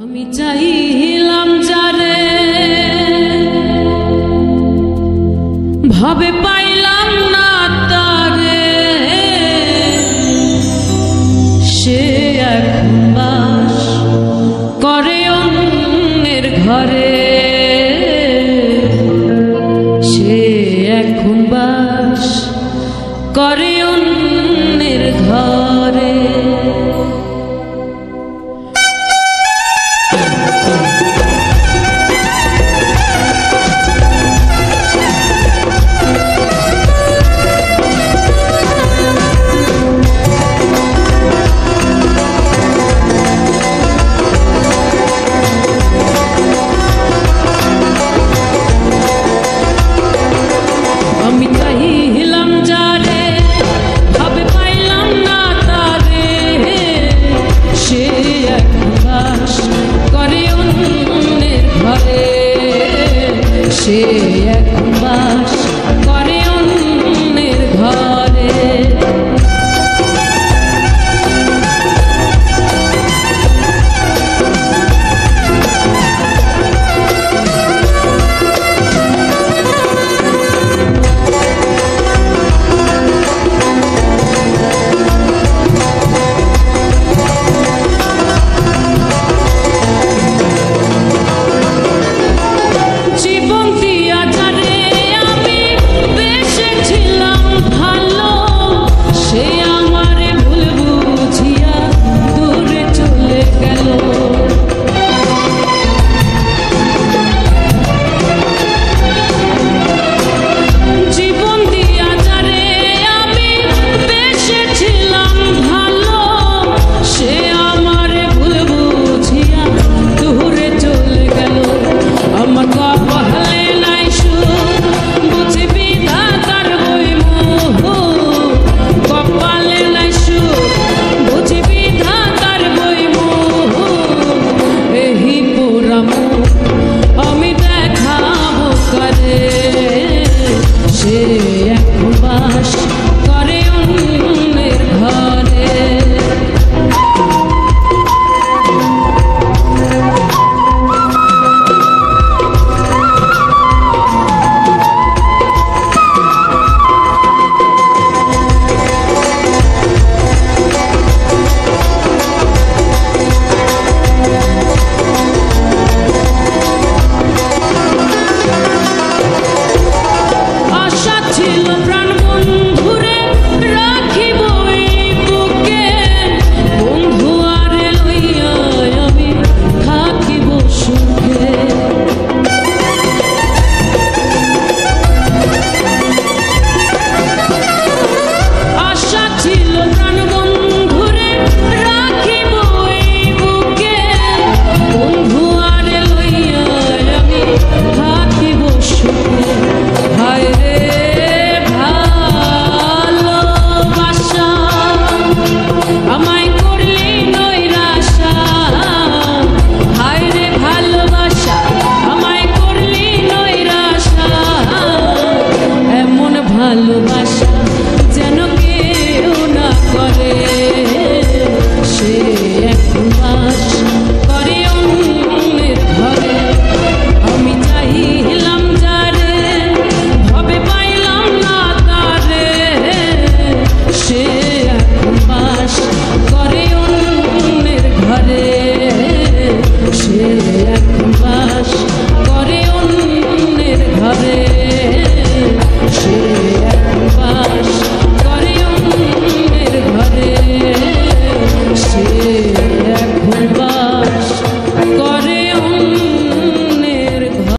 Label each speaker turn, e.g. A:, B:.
A: আমি চাইলাম যারে ভাবে পাইলাম না তারে, সে এখন বাস করে অন্যের ঘরে, সে এখন বাস করে অন্যের ঘরে। সে এখন বাস করে অন্যের ঘরে। ভালোবাসা যেন কেউ না করে, সে এখন বাস করে অন্যের ঘরে। আমি চাইলাম যারে ভাবে পাইলাম না তারে, সে এখন বাস করে অন্যের ঘরে, সে